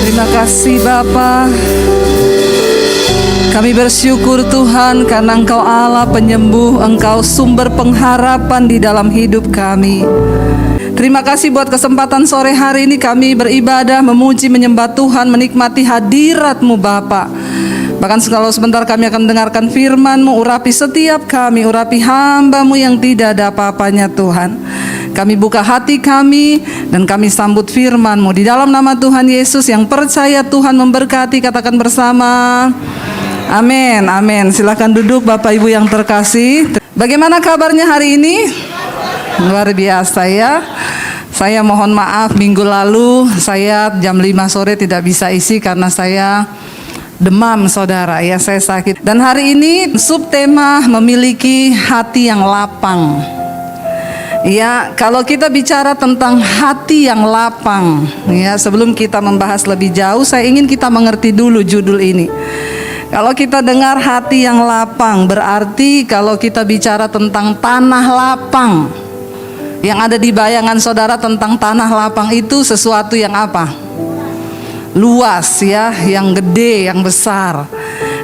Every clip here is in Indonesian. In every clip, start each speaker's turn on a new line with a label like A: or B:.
A: Terima kasih Bapa. Kami bersyukur Tuhan karena Engkau Allah penyembuh, Engkau sumber pengharapan di dalam hidup kami. Terima kasih buat kesempatan sore hari ini kami beribadah, memuji, menyembah Tuhan, menikmati hadirat-Mu Bapa. Bahkan kalau sebentar kami akan mendengarkan firman-Mu, urapi setiap kami, urapi hamba-Mu yang tidak ada apa-apanya Tuhan. Kami buka hati kami dan kami sambut firman-Mu di dalam nama Tuhan Yesus. Yang percaya Tuhan memberkati, katakan bersama amin, amin. Silakan duduk Bapak Ibu yang terkasih. Bagaimana kabarnya hari ini? Luar biasa ya. Saya mohon maaf minggu lalu saya jam 5 sore tidak bisa isi karena saya demam saudara ya, saya sakit. Dan hari ini subtema memiliki hati yang lapang. Ya, kalau kita bicara tentang hati yang lapang, ya, sebelum kita membahas lebih jauh, saya ingin kita mengerti dulu judul ini. Kalau kita dengar hati yang lapang, berarti kalau kita bicara tentang tanah lapang, yang ada di bayangan saudara tentang tanah lapang itu sesuatu yang apa? Luas ya, yang gede, yang besar.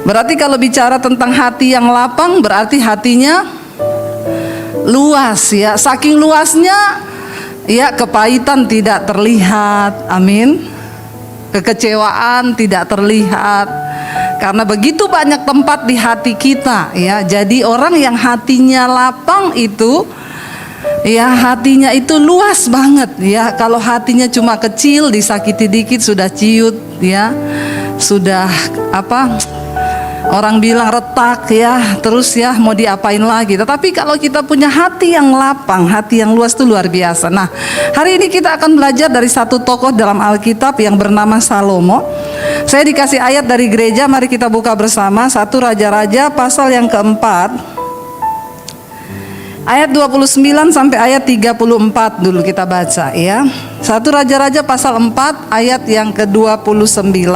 A: Berarti kalau bicara tentang hati yang lapang, berarti hatinya luas ya. Saking luasnya ya, kepahitan tidak terlihat, amin. Kekecewaan tidak terlihat, karena begitu banyak tempat di hati kita ya. Jadi orang yang hatinya lapang itu ya, hatinya itu luas banget ya. Kalau hatinya cuma kecil, disakiti dikit sudah ciut ya, sudah apa, orang bilang retak ya, terus ya mau diapain lagi. Tetapi kalau kita punya hati yang lapang, hati yang luas itu luar biasa. Nah, hari ini kita akan belajar dari satu tokoh dalam Alkitab yang bernama Salomo. Saya dikasih ayat dari gereja, mari kita buka bersama. 1 Raja-Raja pasal yang keempat, ayat 29 sampai ayat 34 dulu kita baca ya. 1 Raja-Raja pasal 4 ayat yang ke-29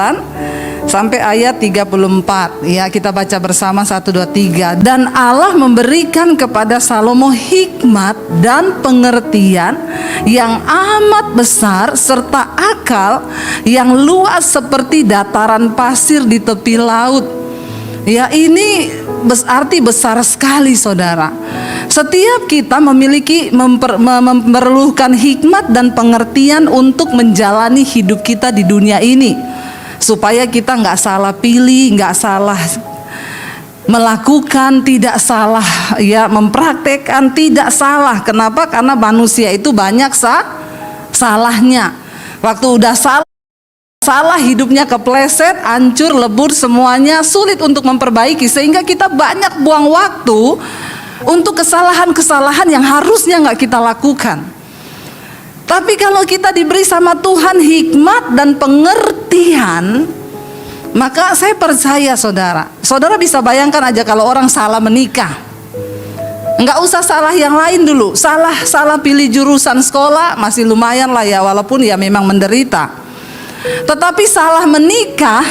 A: sampai ayat 34 ya, kita baca bersama 1, 2, 3. Dan Allah memberikan kepada Salomo hikmat dan pengertian yang amat besar serta akal yang luas seperti dataran pasir di tepi laut. Ya, ini berarti besar sekali saudara. Setiap kita memiliki memerlukan hikmat dan pengertian untuk menjalani hidup kita di dunia ini, supaya kita nggak salah pilih, nggak salah melakukan, tidak salah ya mempraktekkan, tidak salah. Kenapa? Karena manusia itu banyak salahnya. Waktu udah salah hidupnya kepleset, hancur, lebur semuanya, sulit untuk memperbaiki, sehingga kita banyak buang waktu untuk kesalahan-kesalahan yang harusnya nggak kita lakukan. Tapi kalau kita diberi sama Tuhan hikmat dan pengertian, maka saya percaya saudara bisa bayangkan aja kalau orang salah menikah. Nggak usah salah yang lain dulu, salah pilih jurusan sekolah masih lumayan lah ya, walaupun ya memang menderita. Tetapi salah menikah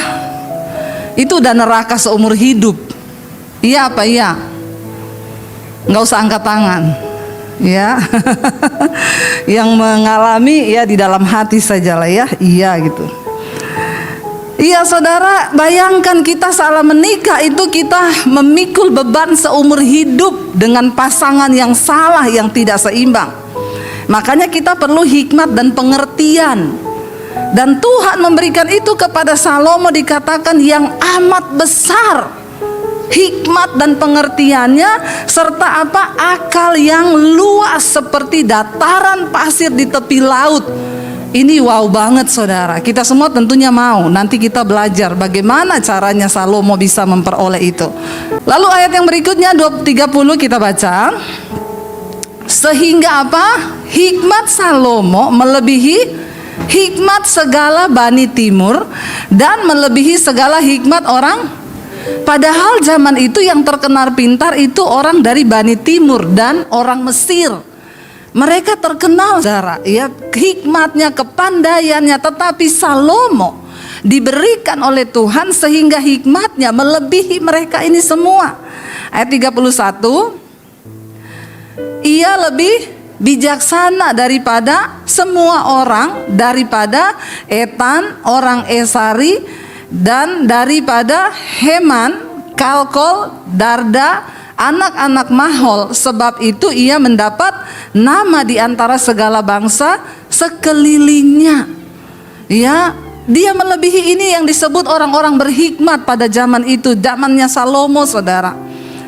A: itu udah neraka seumur hidup. Iya apa iya? Nggak usah angkat tangan ya. Yang mengalami ya di dalam hati sajalah ya, iya gitu. Iya saudara, bayangkan kita salah menikah itu kita memikul beban seumur hidup dengan pasangan yang salah, yang tidak seimbang. Makanya kita perlu hikmat dan pengertian. Dan Tuhan memberikan itu kepada Salomo, dikatakan yang amat besar hikmat dan pengertiannya, serta apa, akal yang luas seperti dataran pasir di tepi laut. Ini wow banget saudara. Kita semua tentunya mau. Nanti kita belajar bagaimana caranya Salomo bisa memperoleh itu. Lalu ayat yang berikutnya 30 kita baca. Sehingga apa? Hikmat Salomo melebihi hikmat segala Bani Timur dan melebihi segala hikmat orang. Padahal zaman itu yang terkenal pintar itu orang dari Bani Timur dan orang Mesir. Mereka terkenal saudara ya, hikmatnya, kepandaiannya. Tetapi Salomo diberikan oleh Tuhan sehingga hikmatnya melebihi mereka ini semua. Ayat 31, ia lebih bijaksana daripada semua orang, daripada Etan, orang Esari, dan daripada Heman, Kalkol, Darda, anak-anak Mahol. Sebab itu ia mendapat nama di antara segala bangsa sekelilingnya. Ya, dia melebihi ini yang disebut orang-orang berhikmat pada zaman itu, zamannya Salomo, saudara.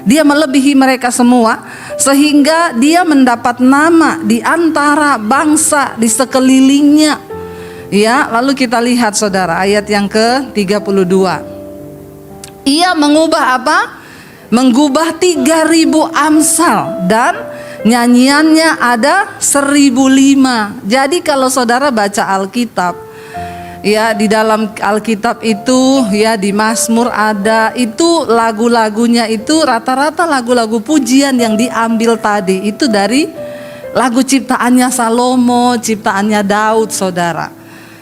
A: Dia melebihi mereka semua, sehingga dia mendapat nama di antara bangsa di sekelilingnya. Ya, lalu kita lihat saudara ayat yang ke-32. Ia mengubah apa? Mengubah 3.000 amsal, dan nyanyiannya ada 1.005. Jadi kalau saudara baca Alkitab, ya di dalam Alkitab itu, ya di Mazmur ada, itu lagu-lagunya itu rata-rata lagu-lagu pujian yang diambil tadi itu dari lagu ciptaannya Salomo, ciptaannya Daud, saudara.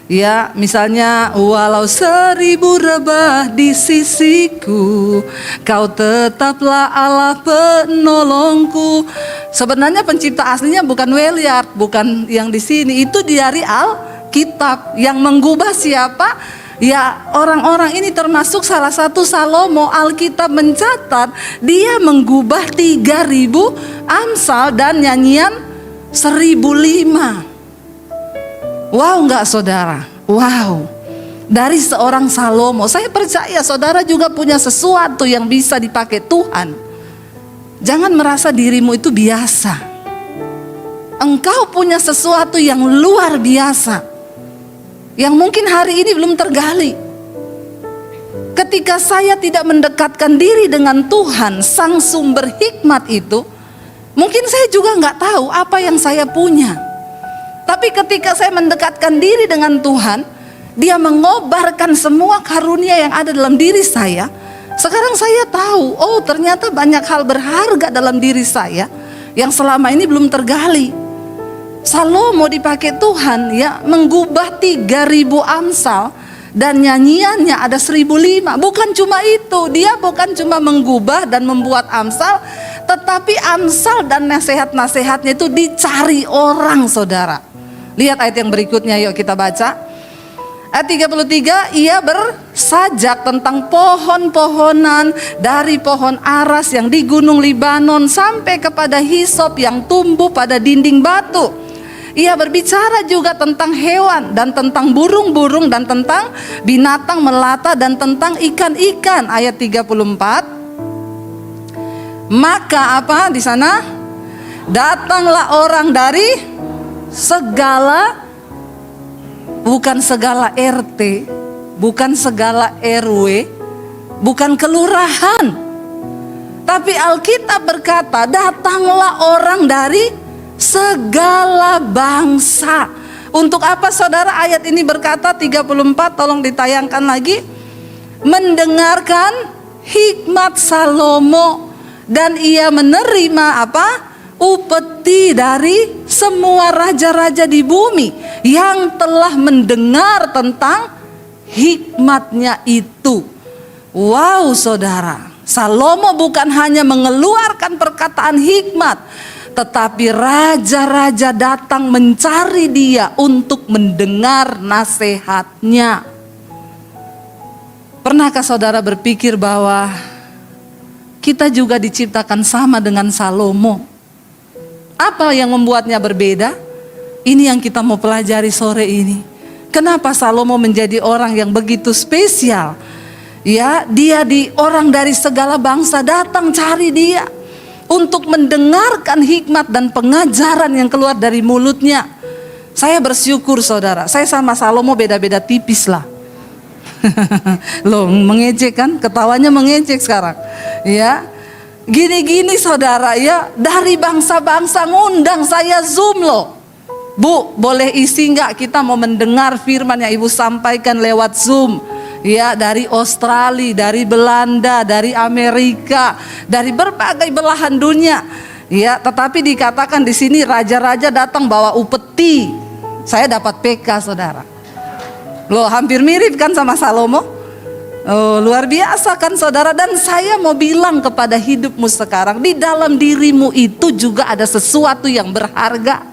A: Ya, misalnya walau 1.000 rebah di sisiku, kau tetaplah Allah penolongku. Sebenarnya pencipta aslinya bukan Weliard, bukan yang di sini, itu dari Alkitab. Yang menggubah siapa? Ya, orang-orang ini termasuk salah satu Salomo. Alkitab mencatat dia menggubah 3.000 amsal dan nyanyian 1.005. Wow, enggak saudara? Wow, dari seorang Salomo. Saya percaya saudara juga punya sesuatu yang bisa dipakai Tuhan. Jangan merasa dirimu itu biasa. Engkau punya sesuatu yang luar biasa, yang mungkin hari ini belum tergali. Ketika saya tidak mendekatkan diri dengan Tuhan, sang sumber hikmat itu, mungkin saya juga nggak tahu apa yang saya punya. Tapi ketika saya mendekatkan diri dengan Tuhan, Dia mengobarkan semua karunia yang ada dalam diri saya. Sekarang saya tahu, oh ternyata banyak hal berharga dalam diri saya yang selama ini belum tergali. Salomo dipakai Tuhan, ya, menggubah 3.000 amsal dan nyanyiannya ada 1.005. Bukan cuma itu, dia bukan cuma menggubah dan membuat amsal, tetapi amsal dan nasihat-nasihatnya itu dicari orang, saudara. Lihat ayat yang berikutnya, yuk kita baca. Ayat 33, ia bersajak tentang pohon-pohonan, dari pohon aras yang di gunung Libanon sampai kepada hisop yang tumbuh pada dinding batu. Ia berbicara juga tentang hewan dan tentang burung-burung dan tentang binatang melata dan tentang ikan-ikan. Ayat 34. Maka apa di sana? Datanglah orang dari segala, bukan segala RT, bukan segala RW, bukan kelurahan, tapi Alkitab berkata datanglah orang dari segala bangsa. Untuk apa saudara ayat ini berkata 34, tolong ditayangkan lagi. Mendengarkan hikmat Salomo, dan ia menerima apa? Upeti dari semua raja-raja di bumi yang telah mendengar tentang hikmatnya itu. Wow saudara, Salomo bukan hanya mengeluarkan perkataan hikmat, tetapi raja-raja datang mencari dia untuk mendengar nasihatnya. Pernahkah saudara berpikir bahwa kita juga diciptakan sama dengan Salomo? Apa yang membuatnya berbeda? Ini yang kita mau pelajari sore ini. Kenapa Salomo menjadi orang yang begitu spesial? Ya, dia orang dari segala bangsa datang cari dia untuk mendengarkan hikmat dan pengajaran yang keluar dari mulutnya. Saya bersyukur saudara, saya sama Salomo beda-beda tipis lah. Loh, mengejek kan? Ketawanya mengejek sekarang. Ya. Gini-gini saudara, ya, dari bangsa-bangsa ngundang saya Zoom loh. Bu, boleh isi nggak? Kita mau mendengar firman yang Ibu sampaikan lewat Zoom. Ya, dari Australia, dari Belanda, dari Amerika, dari berbagai belahan dunia. Ya, tetapi dikatakan di sini raja-raja datang bawa upeti. Saya dapat PK saudara. Loh, hampir mirip kan sama Salomo? Oh, luar biasa kan saudara. Dan saya mau bilang kepada hidupmu sekarang, di dalam dirimu itu juga ada sesuatu yang berharga.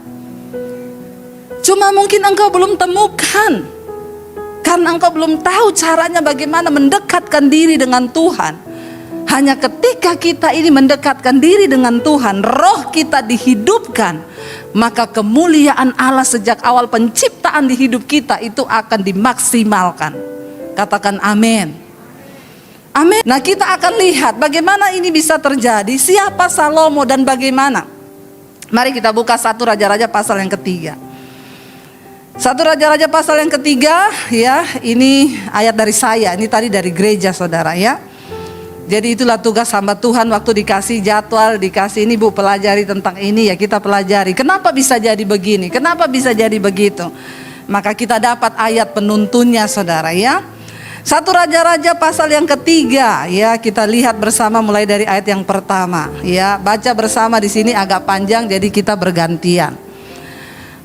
A: Cuma mungkin engkau belum temukan, karena engkau belum tahu caranya bagaimana mendekatkan diri dengan Tuhan. Hanya ketika kita ini mendekatkan diri dengan Tuhan, roh kita dihidupkan, maka kemuliaan Allah sejak awal penciptaan di hidup kita itu akan dimaksimalkan. Katakan amin. Amin. Nah, kita akan lihat bagaimana ini bisa terjadi, siapa Salomo dan bagaimana. Mari kita buka 1 Raja-Raja pasal yang ketiga. 1 Raja-Raja pasal yang ketiga, ya, ini ayat dari saya, ini tadi dari gereja saudara ya. Jadi itulah tugas hamba Tuhan waktu dikasih jadwal, dikasih ini Bu pelajari tentang ini ya, kita pelajari. Kenapa bisa jadi begini? Kenapa bisa jadi begitu? Maka kita dapat ayat penuntunnya saudara ya. 1 Raja-Raja pasal yang ketiga ya, kita lihat bersama mulai dari ayat yang pertama ya. Baca bersama di sini agak panjang jadi kita bergantian.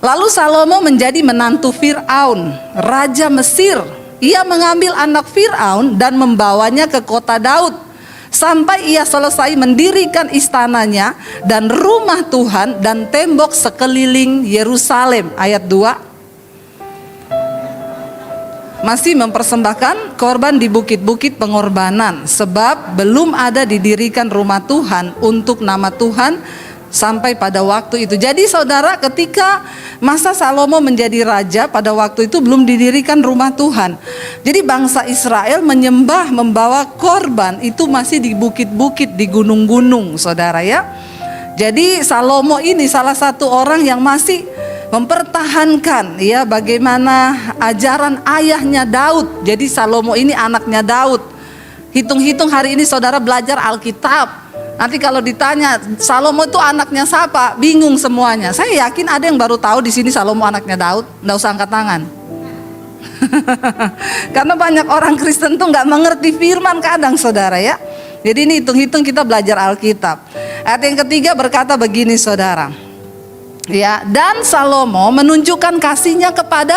A: Lalu Salomo menjadi menantu Fir'aun, raja Mesir. Ia mengambil anak Fir'aun dan membawanya ke kota Daud, sampai ia selesai mendirikan istananya dan rumah Tuhan dan tembok sekeliling Yerusalem. Ayat 2. Masih mempersembahkan korban di bukit-bukit pengorbanan, sebab belum ada didirikan rumah Tuhan untuk nama Tuhan sampai pada waktu itu. Jadi saudara, ketika masa Salomo menjadi raja, pada waktu itu belum didirikan rumah Tuhan. Jadi bangsa Israel menyembah, membawa korban itu masih di bukit-bukit, di gunung-gunung saudara ya. Jadi Salomo ini salah satu orang yang masih mempertahankan ya bagaimana ajaran ayahnya Daud. Jadi Salomo ini anaknya Daud. Hitung-hitung hari ini saudara belajar Alkitab, nanti kalau ditanya Salomo itu anaknya siapa, bingung semuanya. Saya yakin ada yang baru tahu di sini Salomo anaknya Daud. Nggak usah angkat tangan. Karena banyak orang Kristen tuh nggak mengerti firman kadang saudara ya. Jadi ini hitung-hitung kita belajar Alkitab. Ayat yang ketiga berkata begini saudara. Ya, dan Salomo menunjukkan kasihnya kepada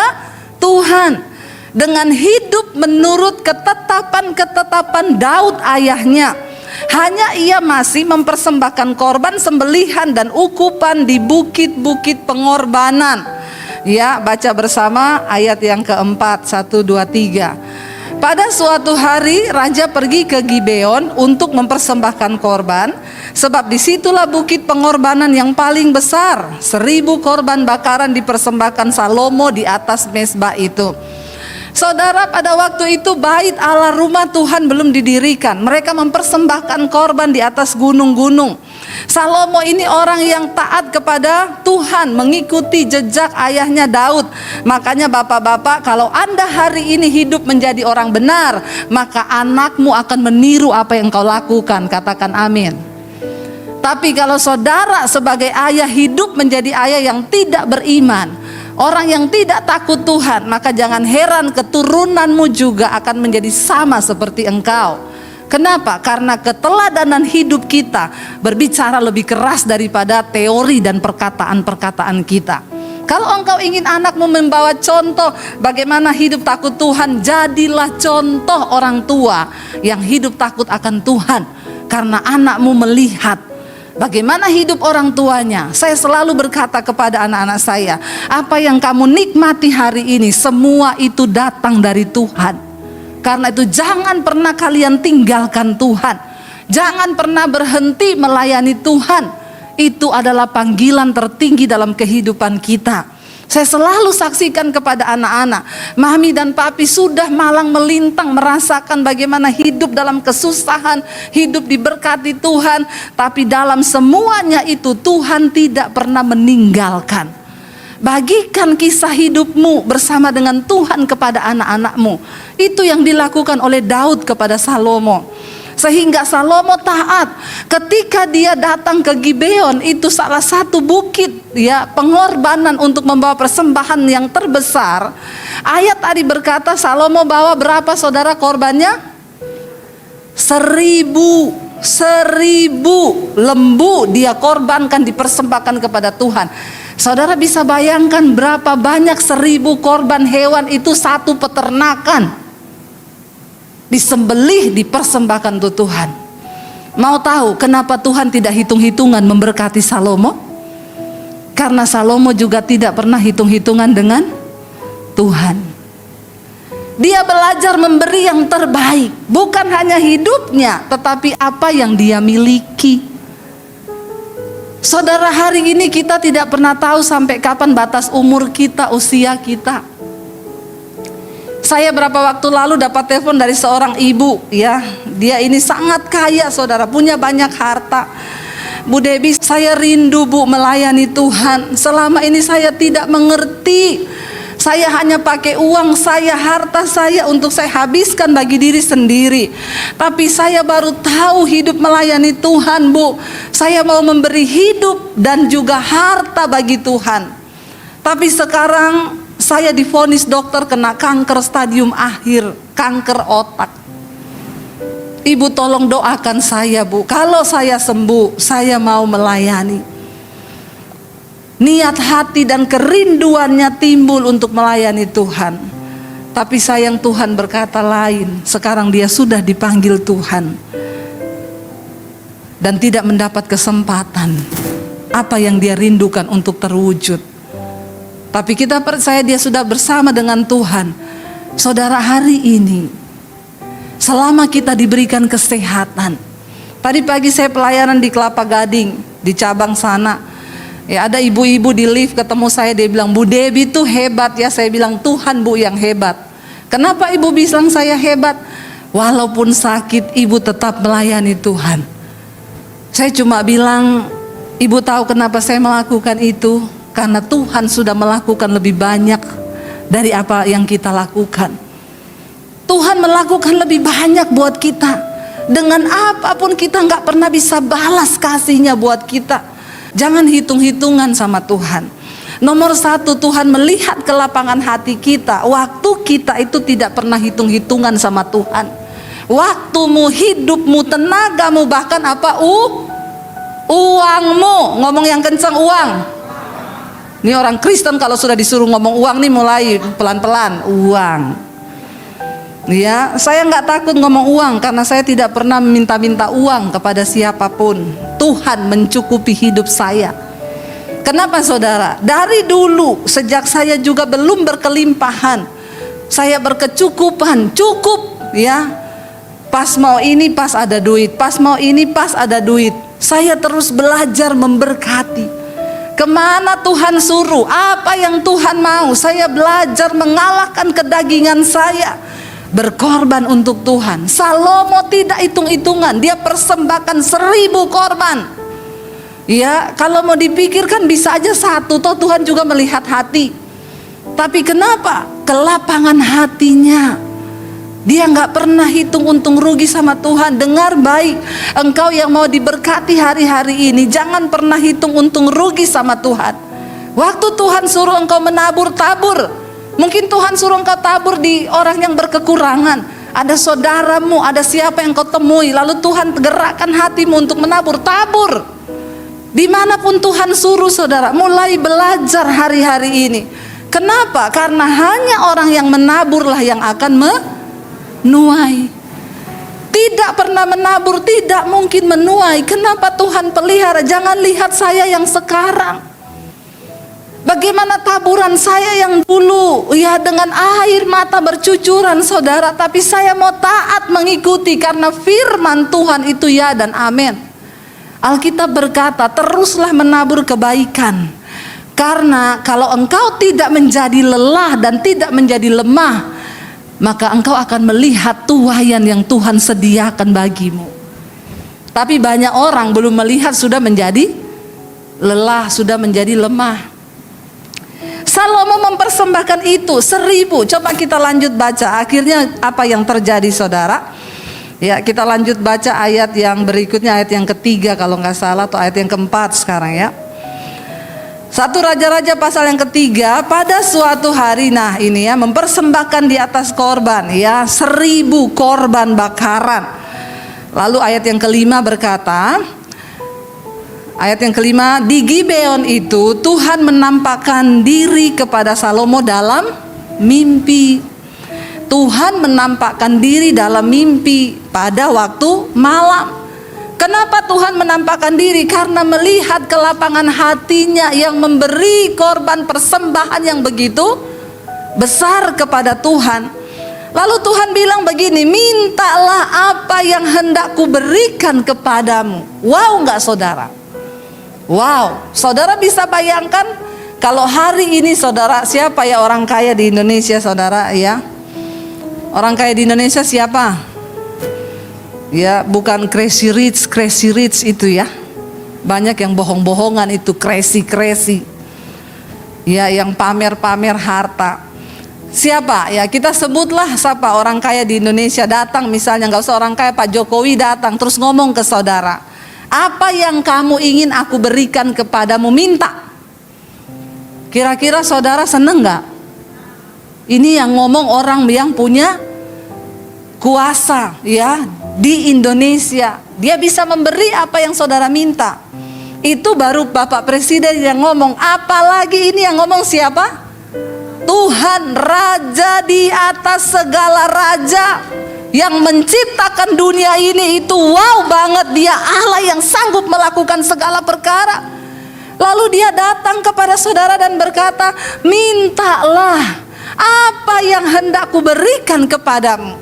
A: Tuhan dengan hidup menurut ketetapan Daud ayahnya. Hanya ia masih mempersembahkan korban sembelihan dan ukupan di bukit-bukit pengorbanan. Ya, baca bersama ayat yang keempat, 1, 2, 3. Pada suatu hari raja pergi ke Gibeon untuk mempersembahkan korban, sebab disitulah bukit pengorbanan yang paling besar. 1000 korban bakaran dipersembahkan Salomo di atas mezbah itu. Saudara, pada waktu itu bait Allah rumah Tuhan belum didirikan. Mereka mempersembahkan korban di atas gunung-gunung. Salomo ini orang yang taat kepada Tuhan, mengikuti jejak ayahnya Daud. Makanya bapak-bapak, kalau Anda hari ini hidup menjadi orang benar, maka anakmu akan meniru apa yang kau lakukan. Katakan amin. Tapi kalau saudara sebagai ayah hidup menjadi ayah yang tidak beriman, orang yang tidak takut Tuhan, maka jangan heran keturunanmu juga akan menjadi sama seperti engkau. Kenapa? Karena keteladanan hidup kita berbicara lebih keras daripada teori dan perkataan-perkataan kita. Kalau engkau ingin anakmu membawa contoh bagaimana hidup takut Tuhan, jadilah contoh orang tua yang hidup takut akan Tuhan. Karena anakmu melihat bagaimana hidup orang tuanya. Saya selalu berkata kepada anak-anak saya, apa yang kamu nikmati hari ini semua itu datang dari Tuhan. Karena itu jangan pernah kalian tinggalkan Tuhan. Jangan pernah berhenti melayani Tuhan. Itu adalah panggilan tertinggi dalam kehidupan kita. Saya selalu saksikan kepada anak-anak, mami dan papi sudah malang melintang merasakan bagaimana hidup dalam kesusahan, hidup diberkati Tuhan. Tapi dalam semuanya itu Tuhan tidak pernah meninggalkan. Bagikan kisah hidupmu bersama dengan Tuhan kepada anak-anakmu. Itu yang dilakukan oleh Daud kepada Salomo. Sehingga Salomo taat. Ketika dia datang ke Gibeon, itu salah satu bukit ya pengorbanan untuk membawa persembahan yang terbesar. Ayat tadi berkata Salomo bawa berapa saudara korbannya? 1000 lembu dia korbankan, dipersembahkan kepada Tuhan. Saudara bisa bayangkan berapa banyak 1000 korban hewan itu satu peternakan. disembelih, dipersembahkan untuk Tuhan. Mau tahu kenapa Tuhan tidak hitung-hitungan memberkati Salomo? Karena Salomo juga tidak pernah hitung-hitungan dengan Tuhan. Dia belajar memberi yang terbaik, bukan hanya hidupnya, tetapi apa yang dia miliki. Saudara, hari ini kita tidak pernah tahu sampai kapan batas umur kita, usia kita. Saya berapa waktu lalu dapat telepon dari seorang ibu, ya. Dia ini sangat kaya, saudara, punya banyak harta. Bu Debbie, saya rindu, Bu, melayani Tuhan. Selama ini saya tidak mengerti. Saya hanya pakai uang saya, harta saya untuk saya habiskan bagi diri sendiri. Tapi saya baru tahu hidup melayani Tuhan, Bu. Saya mau memberi hidup dan juga harta bagi Tuhan. Tapi sekarang saya divonis dokter kena kanker stadium akhir, kanker otak. Ibu tolong doakan saya, Bu. Kalau saya sembuh, saya mau melayani. Niat hati dan kerinduannya timbul untuk melayani Tuhan. Tapi sayang Tuhan berkata lain. Sekarang dia sudah dipanggil Tuhan dan tidak mendapat kesempatan apa yang dia rindukan untuk terwujud. Tapi kita percaya dia sudah bersama dengan Tuhan. Saudara, hari ini selama kita diberikan kesehatan. Tadi pagi saya pelayanan di Kelapa Gading, di cabang sana. Ya, ada ibu-ibu di lift ketemu saya, dia bilang, Bu Debbie itu hebat ya. Saya bilang, Tuhan, Bu, yang hebat. Kenapa ibu bilang saya hebat? Walaupun sakit, ibu tetap melayani Tuhan. Saya cuma bilang, ibu tahu kenapa saya melakukan itu? Karena Tuhan sudah melakukan lebih banyak dari apa yang kita lakukan. Tuhan melakukan lebih banyak buat kita. Dengan apapun kita nggak pernah bisa balas kasihnya buat kita. Jangan hitung-hitungan sama Tuhan. Nomor satu, Tuhan melihat ke lapangan hati kita. Waktu kita itu tidak pernah hitung-hitungan sama Tuhan. Waktumu, hidupmu, tenagamu, bahkan apa? Uangmu. Ngomong yang kencang, uang. Ini orang Kristen kalau sudah disuruh ngomong uang nih mulai pelan-pelan, uang. Ya, saya nggak takut ngomong uang karena saya tidak pernah minta-minta uang kepada siapapun. Tuhan mencukupi hidup saya. Kenapa saudara? Dari dulu sejak saya juga belum berkelimpahan, saya berkecukupan, cukup ya. Pas mau ini pas ada duit, pas mau ini pas ada duit. Saya terus belajar memberkati. Kemana Tuhan suruh, apa yang Tuhan mau, saya belajar mengalahkan kedagingan saya, berkorban untuk Tuhan. Salomo tidak hitung-hitungan, dia persembahkan 1000 korban. Ya, kalau mau dipikirkan bisa aja satu, toh Tuhan juga melihat hati. Tapi kenapa? Kelapangan hatinya. Dia nggak pernah hitung untung rugi sama Tuhan. Dengar baik, engkau yang mau diberkati hari-hari ini, jangan pernah hitung untung rugi sama Tuhan. Waktu Tuhan suruh engkau menabur, tabur. Mungkin Tuhan suruh engkau tabur di orang yang berkekurangan. Ada saudaramu, ada siapa yang kau temui, lalu Tuhan gerakkan hatimu untuk menabur, tabur. Dimanapun Tuhan suruh, saudara, mulai belajar hari-hari ini. Kenapa? Karena hanya orang yang menaburlah yang akan menuai. Tidak pernah menabur tidak mungkin menuai. Kenapa Tuhan pelihara? Jangan lihat saya yang sekarang. Bagaimana taburan saya yang dulu, ya dengan air mata bercucuran saudara. Tapi saya mau taat mengikuti karena firman Tuhan itu ya dan amin. Alkitab berkata, teruslah menabur kebaikan. Karena kalau engkau tidak menjadi lelah dan tidak menjadi lemah, maka engkau akan melihat tuaian yang Tuhan sediakan bagimu. Tapi banyak orang belum melihat sudah menjadi lelah, sudah menjadi lemah. Salomo mempersembahkan itu 1000. Coba kita lanjut baca. Akhirnya apa yang terjadi saudara? Ya, kita lanjut baca ayat yang berikutnya, ayat yang ketiga kalau nggak salah, atau ayat yang keempat sekarang ya. 1 Raja-Raja pasal yang ketiga. Pada suatu hari, nah ini ya, mempersembahkan di atas korban ya 1000 korban bakaran. Lalu ayat yang kelima berkata, ayat yang kelima, di Gibeon itu Tuhan menampakkan diri kepada Salomo dalam mimpi. Tuhan menampakkan diri dalam mimpi pada waktu malam. Kenapa Tuhan menampakkan diri? Karena melihat kelapangan hatinya yang memberi korban persembahan yang begitu besar kepada Tuhan. Lalu Tuhan bilang begini, mintalah apa yang hendak ku berikan kepadamu. Wow nggak saudara? Wow, saudara bisa bayangkan kalau hari ini saudara, siapa ya orang kaya di Indonesia saudara ya? Orang kaya di Indonesia siapa? Ya bukan crazy rich itu ya. Banyak yang bohong-bohongan itu, crazy. Ya yang pamer-pamer harta. Siapa? Ya kita sebutlah siapa orang kaya di Indonesia datang, misalnya nggak usah orang kaya, Pak Jokowi datang terus ngomong ke saudara, apa yang kamu ingin aku berikan kepadamu, minta. Kira-kira saudara seneng nggak? Ini yang ngomong orang yang punya kuasa ya di Indonesia. Dia bisa memberi apa yang saudara minta. Itu baru Bapak Presiden yang ngomong. Apalagi ini yang ngomong siapa? Tuhan, Raja di atas segala raja, yang menciptakan dunia ini. Itu wow banget, dia Allah yang sanggup melakukan segala perkara. Lalu dia datang kepada saudara dan berkata, mintalah apa yang hendak ku berikan kepadamu.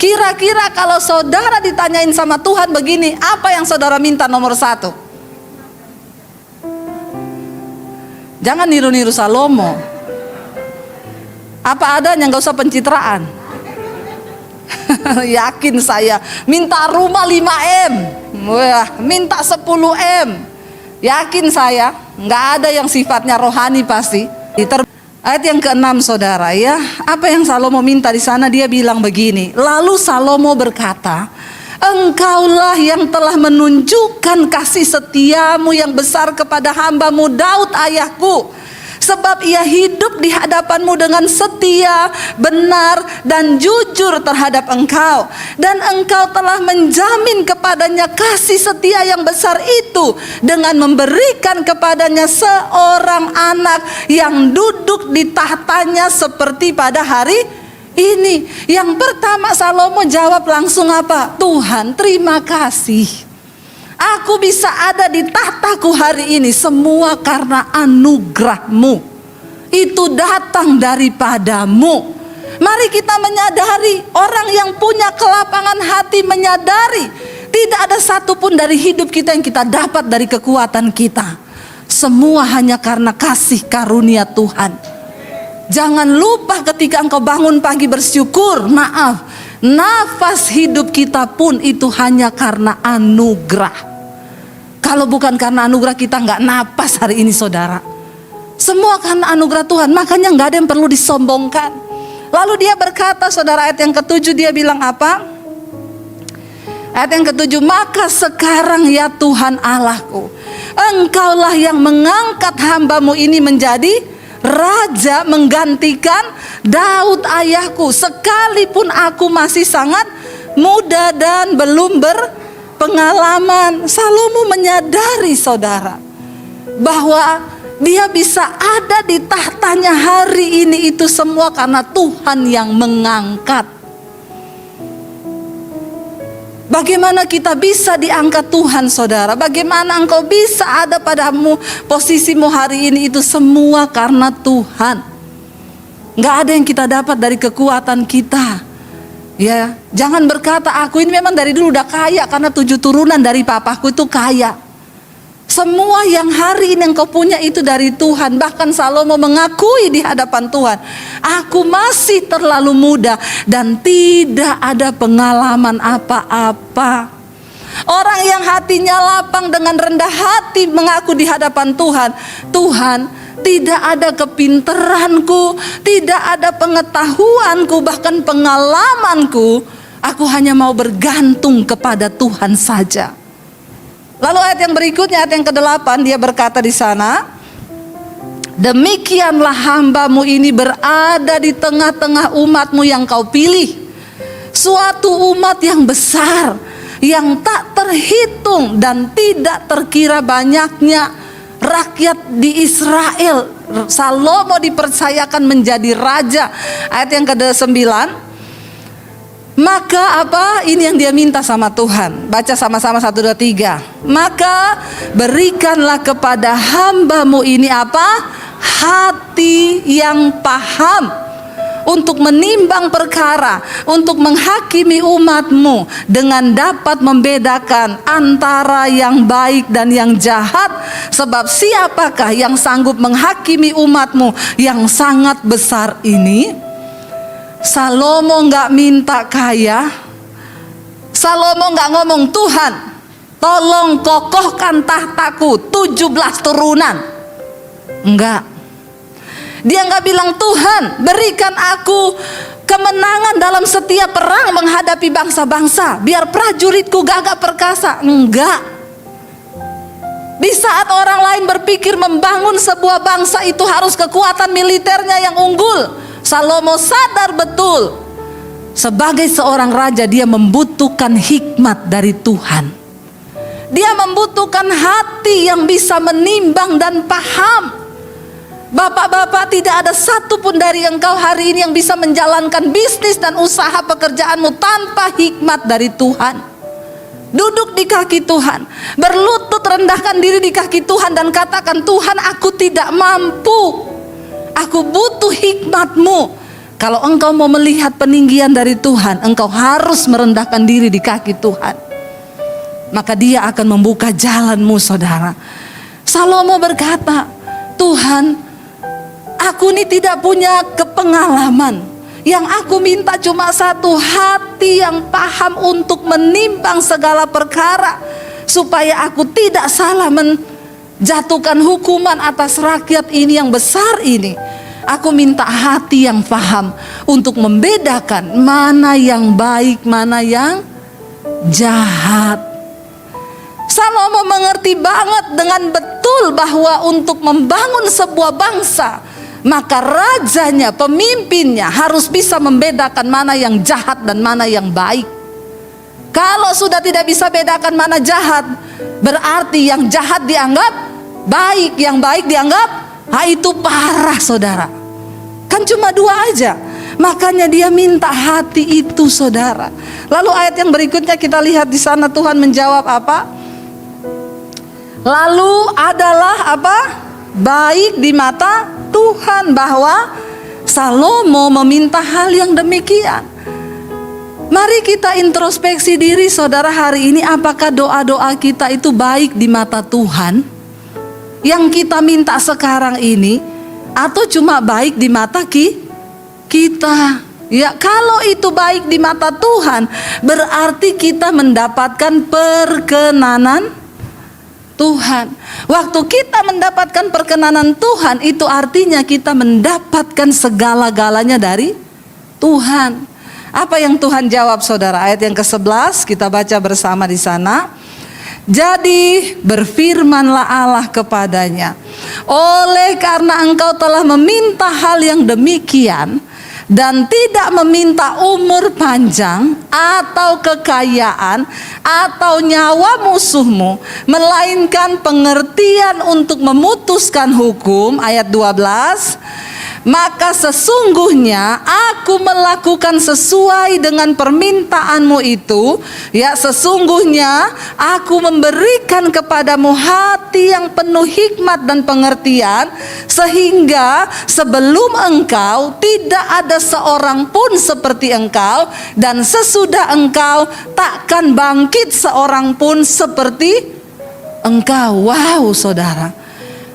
A: Kira-kira kalau saudara ditanyain sama Tuhan begini, apa yang saudara minta nomor 1? Jangan niru-niru Salomo. Apa adanya, nggak usah pencitraan. Yakin saya, minta rumah 5M, wah, minta 10M. Yakin saya, nggak ada yang sifatnya rohani pasti. Ayat yang ke-6 saudara ya, apa yang Salomo minta di sana, dia bilang begini. Lalu Salomo berkata, engkaulah yang telah menunjukkan kasih setiamu yang besar kepada hambamu Daud ayahku. Sebab ia hidup di hadapanmu dengan setia, benar, dan jujur terhadap engkau. Dan engkau telah menjamin kepadanya kasih setia yang besar itu dengan memberikan kepadanya seorang anak yang duduk di tahtanya seperti pada hari ini. Yang pertama Salomo jawab langsung apa? Tuhan, terima kasih. Aku bisa ada di tahtaku hari ini semua karena anugerah-Mu. Itu datang daripadamu. Mari kita menyadari, orang yang punya kelapangan hati menyadari tidak ada satupun dari hidup kita yang kita dapat dari kekuatan kita. Semua hanya karena kasih karunia Tuhan. Jangan lupa ketika engkau bangun pagi bersyukur, maaf, nafas hidup kita pun itu hanya karena anugerah. Kalau bukan karena anugerah kita nggak napas hari ini saudara. Semua karena anugerah Tuhan, makanya nggak ada yang perlu disombongkan. Lalu dia berkata saudara, ayat yang ke-7 dia bilang apa? Ayat yang ke-7, maka sekarang ya Tuhan Allahku, engkaulah yang mengangkat hambamu ini menjadi raja menggantikan Daud ayahku. Sekalipun aku masih sangat muda dan belum berpengalaman. Salomo menyadari saudara bahwa dia bisa ada di tahtanya hari ini itu semua karena Tuhan yang mengangkat. Bagaimana kita bisa diangkat Tuhan saudara? Bagaimana engkau bisa ada padamu posisimu hari ini? Itu semua karena Tuhan. Gak ada yang kita dapat dari kekuatan kita. Ya, jangan berkata aku ini memang dari dulu udah kaya karena 7 turunan dari papaku itu kaya. Semua yang hari ini engkau punya itu dari Tuhan. Bahkan Salomo mengakui di hadapan Tuhan, aku masih terlalu muda dan tidak ada pengalaman apa-apa. Orang yang hatinya lapang dengan rendah hati mengaku di hadapan Tuhan, Tuhan, tidak ada kepinteranku, tidak ada pengetahuanku, bahkan pengalamanku. Aku hanya mau bergantung kepada Tuhan saja. Lalu ayat yang berikutnya, ayat yang ke-8, dia berkata di sana, demikianlah hambamu ini berada di tengah-tengah umatmu yang kau pilih. Suatu umat yang besar, yang tak terhitung dan tidak terkira banyaknya rakyat di Israel. Salomo dipercayakan menjadi raja. Ayat yang ke-9, Maka apa? Ini yang dia minta sama Tuhan. Baca sama-sama 1, 2, 3. Maka berikanlah kepada hamba-Mu ini apa? Hati yang paham untuk menimbang perkara, untuk menghakimi umat-Mu dengan dapat membedakan antara yang baik dan yang jahat. Sebab siapakah yang sanggup menghakimi umat-Mu yang sangat besar ini? Salomo nggak minta kaya. Salomo nggak ngomong, Tuhan tolong kokohkan tahtaku 17 turunan. Enggak. Dia nggak bilang, Tuhan berikan aku kemenangan dalam setiap perang menghadapi bangsa-bangsa, biar prajuritku gagah perkasa. Enggak. Di saat orang lain berpikir membangun sebuah bangsa itu harus kekuatan militernya yang unggul, Salomo sadar betul sebagai seorang raja dia membutuhkan hikmat dari Tuhan. Dia membutuhkan hati yang bisa menimbang dan paham. Bapak-bapak, tidak ada satupun dari engkau hari ini yang bisa menjalankan bisnis dan usaha pekerjaanmu tanpa hikmat dari Tuhan. Duduk di kaki Tuhan, berlutut rendahkan diri di kaki Tuhan dan katakan, Tuhan aku tidak mampu, aku butuh hikmat-Mu. Kalau engkau mau melihat peninggian dari Tuhan, engkau harus merendahkan diri di kaki Tuhan. Maka Dia akan membuka jalanmu, saudara. Salomo berkata, Tuhan, aku ini tidak punya kepengalaman. Yang aku minta cuma satu, hati yang paham untuk menimbang segala perkara, supaya aku tidak salah menjatuhkan hukuman atas rakyat ini yang besar ini. Aku minta hati yang paham untuk membedakan mana yang baik, mana yang jahat. Salomo mengerti banget dengan betul bahwa untuk membangun sebuah bangsa, maka rajanya, pemimpinnya harus bisa membedakan mana yang jahat dan mana yang baik. Kalau sudah tidak bisa bedakan mana jahat, berarti yang jahat dianggap baik, yang baik dianggap itu parah, saudara. Kan cuma dua aja. Makanya dia minta hati itu, saudara. Lalu ayat yang berikutnya kita lihat di sana Tuhan menjawab apa? Lalu adalah apa? Baik di mata Tuhan bahwa Salomo meminta hal yang demikian. Mari kita introspeksi diri, saudara, hari ini. Apakah doa-doa kita itu baik di mata Tuhan yang kita minta sekarang ini, atau cuma baik di mata kita? Ya, kalau itu baik di mata Tuhan, berarti kita mendapatkan perkenanan Tuhan. Waktu kita mendapatkan perkenanan Tuhan, itu artinya kita mendapatkan segala-galanya dari Tuhan. Apa yang Tuhan jawab, saudara? Ayat yang ke-11 kita baca bersama di sana. Jadi berfirmanlah Allah kepadanya, oleh karena engkau telah meminta hal yang demikian dan tidak meminta umur panjang atau kekayaan atau nyawa musuhmu, melainkan pengertian untuk memutuskan hukum. Ayat 12, maka sesungguhnya aku melakukan sesuai dengan permintaanmu itu. Ya, sesungguhnya aku memberikan kepadamu hati yang penuh hikmat dan pengertian, sehingga sebelum engkau tidak ada seorang pun seperti engkau, dan sesudah engkau takkan bangkit seorang pun seperti engkau. Wow, saudara.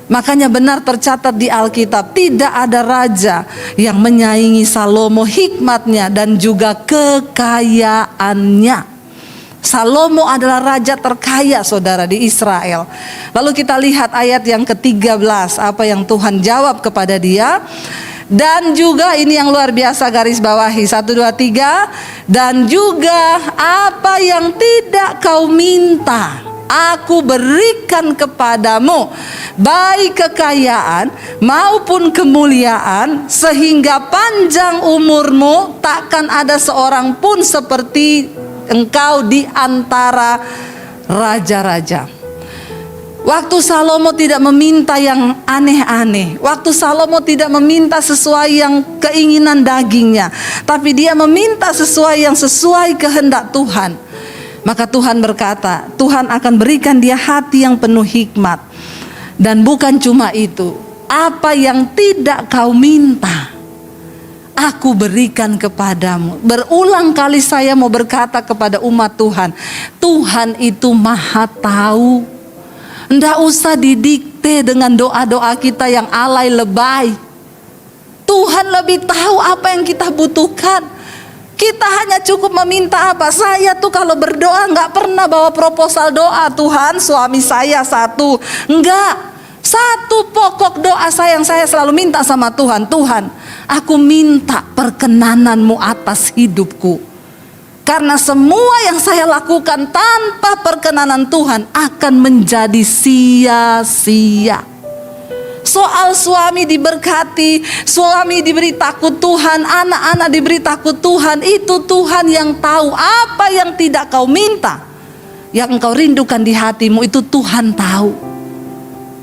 A: Makanya benar tercatat di Alkitab, tidak ada raja yang menyaingi Salomo hikmatnya dan juga kekayaannya. Salomo adalah raja terkaya, saudara, di Israel. Lalu kita lihat ayat yang ke-13, apa yang Tuhan jawab kepada dia. Dan juga ini yang luar biasa, garis bawahi 1, 2, 3. Dan juga apa yang tidak kau minta, aku berikan kepadamu, baik kekayaan maupun kemuliaan, sehingga panjang umurmu, takkan ada seorang pun seperti engkau di antara raja-raja. Waktu Salomo tidak meminta yang aneh-aneh, waktu Salomo tidak meminta sesuai yang keinginan dagingnya, tapi dia meminta sesuai yang sesuai kehendak Tuhan. Maka Tuhan berkata, Tuhan akan berikan dia hati yang penuh hikmat. Dan bukan cuma itu, apa yang tidak kau minta, aku berikan kepadamu. Berulang kali saya mau berkata kepada umat Tuhan, Tuhan itu maha tahu. Nggak usah didikte dengan doa-doa kita yang alay lebay. Tuhan lebih tahu apa yang kita butuhkan. Kita hanya cukup meminta apa? Saya tuh kalau berdoa nggak pernah bawa proposal doa, Tuhan suami saya satu. Enggak. Satu pokok doa saya yang saya selalu minta sama Tuhan. Tuhan, aku minta perkenananmu atas hidupku. Karena semua yang saya lakukan tanpa perkenanan Tuhan akan menjadi sia-sia. Soal suami diberkati, suami diberi takut Tuhan, anak-anak diberi takut Tuhan, itu Tuhan yang tahu. Apa yang tidak kau minta, yang engkau rindukan di hatimu, itu Tuhan tahu.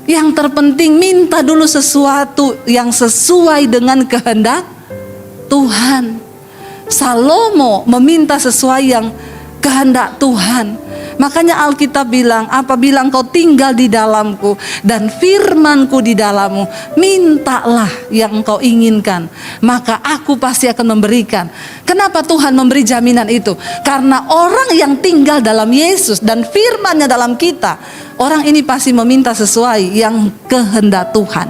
A: Yang terpenting minta dulu sesuatu yang sesuai dengan kehendak Tuhan. Salomo meminta sesuai yang kehendak Tuhan. Makanya Alkitab bilang, apabila engkau tinggal di dalamku dan firmanku di dalammu, mintalah yang engkau inginkan, maka aku pasti akan memberikan. Kenapa Tuhan memberi jaminan itu? Karena orang yang tinggal dalam Yesus dan firman-Nya dalam kita, orang ini pasti meminta sesuai yang kehendak Tuhan.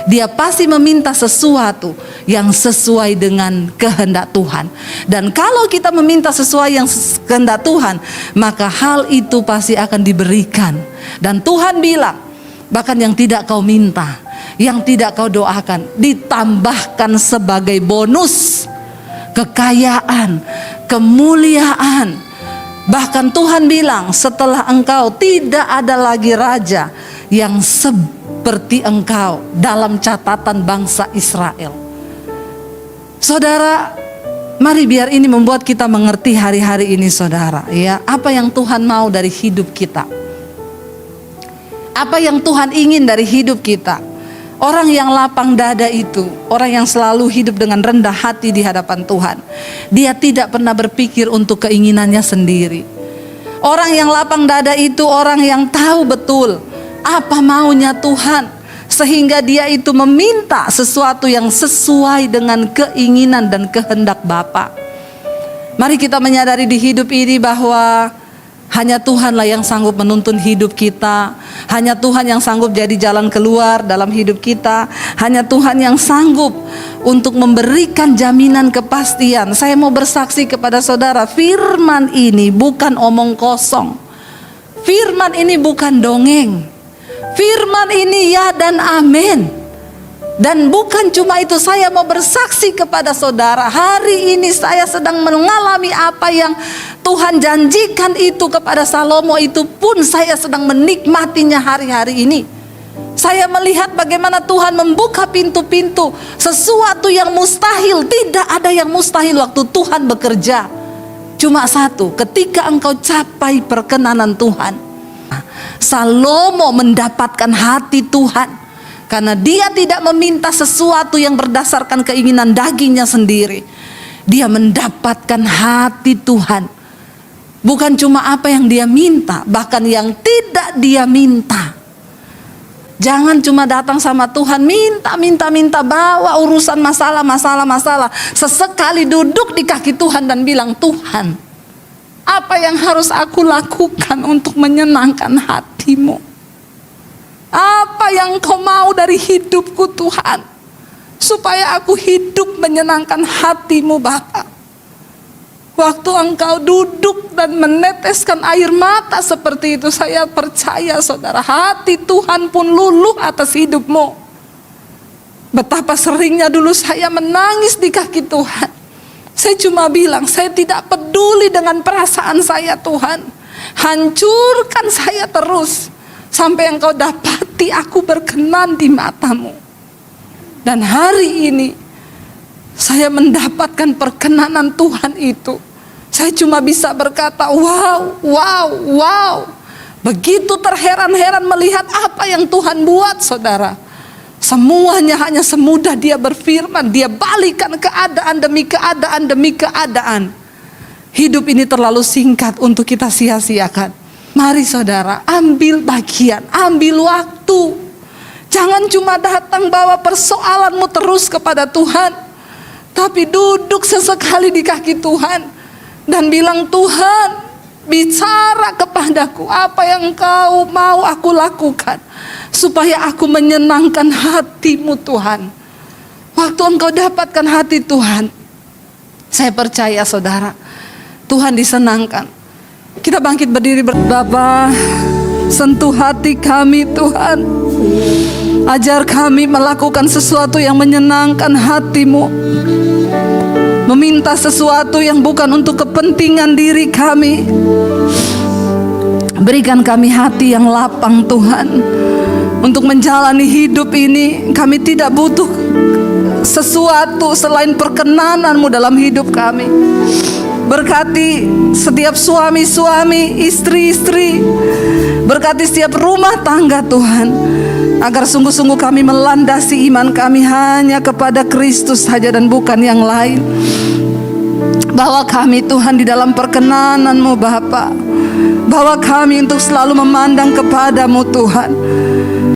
A: Dia pasti meminta sesuatu yang sesuai dengan kehendak Tuhan. Dan kalau kita meminta sesuai yang kehendak Tuhan, maka hal itu pasti akan diberikan. Dan Tuhan bilang, bahkan yang tidak kau minta, yang tidak kau doakan, ditambahkan sebagai bonus, kekayaan, kemuliaan. Bahkan Tuhan bilang, setelah engkau tidak ada lagi raja yang seperti engkau dalam catatan bangsa Israel. Saudara, mari biar ini membuat kita mengerti hari-hari ini, saudara, ya, apa yang Tuhan mau dari hidup kita. Apa yang Tuhan ingin dari hidup kita. Orang yang lapang dada itu, orang yang selalu hidup dengan rendah hati di hadapan Tuhan. Dia tidak pernah berpikir untuk keinginannya sendiri. Orang yang lapang dada itu orang yang tahu betul apa maunya Tuhan, sehingga dia itu meminta sesuatu yang sesuai dengan keinginan dan kehendak Bapa. Mari kita menyadari di hidup ini bahwa hanya Tuhanlah yang sanggup menuntun hidup kita. Hanya Tuhan yang sanggup jadi jalan keluar dalam hidup kita. Hanya Tuhan yang sanggup untuk memberikan jaminan kepastian. Saya mau bersaksi kepada saudara, firman ini bukan omong kosong. Firman ini bukan dongeng. Firman ini ya dan amin. Dan bukan cuma itu, saya mau bersaksi kepada saudara, hari ini saya sedang mengalami apa yang Tuhan janjikan itu kepada Salomo, itu pun saya sedang menikmatinya hari-hari ini. Saya melihat bagaimana Tuhan membuka pintu-pintu, sesuatu yang mustahil. Tidak ada yang mustahil waktu Tuhan bekerja. Cuma satu, ketika engkau capai perkenanan Tuhan. Salomo mendapatkan hati Tuhan, karena dia tidak meminta sesuatu yang berdasarkan keinginan dagingnya sendiri. Dia mendapatkan hati Tuhan. Bukan cuma apa yang dia minta, bahkan yang tidak dia minta. Jangan cuma datang sama Tuhan, minta, bawa urusan masalah. Sesekali duduk di kaki Tuhan dan bilang, Tuhan, apa yang harus aku lakukan untuk menyenangkan hatimu? Apa yang Kau mau dari hidupku Tuhan, supaya aku hidup menyenangkan hatimu Bapa? Waktu engkau duduk dan meneteskan air mata seperti itu, saya percaya saudara, hati Tuhan pun luluh atas hidupmu. Betapa seringnya dulu saya menangis di kaki Tuhan. Saya cuma bilang, saya tidak peduli dengan perasaan saya Tuhan. Hancurkan saya terus, sampai engkau dapati aku berkenan di matamu. Dan hari ini saya mendapatkan perkenanan Tuhan itu. Saya cuma bisa berkata, wow. Begitu terheran-heran melihat apa yang Tuhan buat, saudara. Semuanya hanya semudah Dia berfirman, Dia balikan keadaan demi keadaan demi keadaan. Hidup ini terlalu singkat untuk kita sia-siakan. Mari saudara, ambil bagian, ambil waktu. Jangan cuma datang bawa persoalanmu terus kepada Tuhan, tapi duduk sesekali di kaki Tuhan dan bilang, Tuhan, bicara kepadaku apa yang Engkau mau aku lakukan, supaya aku menyenangkan hati-Mu Tuhan. Waktu engkau dapatkan hati Tuhan, saya percaya saudara, Tuhan disenangkan. Kita bangkit berdiri, Bapa, sentuh hati kami Tuhan. Ajar kami melakukan sesuatu yang menyenangkan hati-Mu. Meminta sesuatu yang bukan untuk kepentingan diri kami. Berikan kami hati yang lapang Tuhan. Untuk menjalani hidup ini, kami tidak butuh sesuatu selain perkenanan-Mu dalam hidup kami. Berkati setiap suami-suami, istri-istri. Berkati setiap rumah tangga Tuhan, agar sungguh-sungguh kami melandasi iman kami hanya kepada Kristus saja dan bukan yang lain. Bawa kami Tuhan di dalam perkenanan-Mu Bapa. Bawa kami untuk selalu memandang kepada-Mu Tuhan.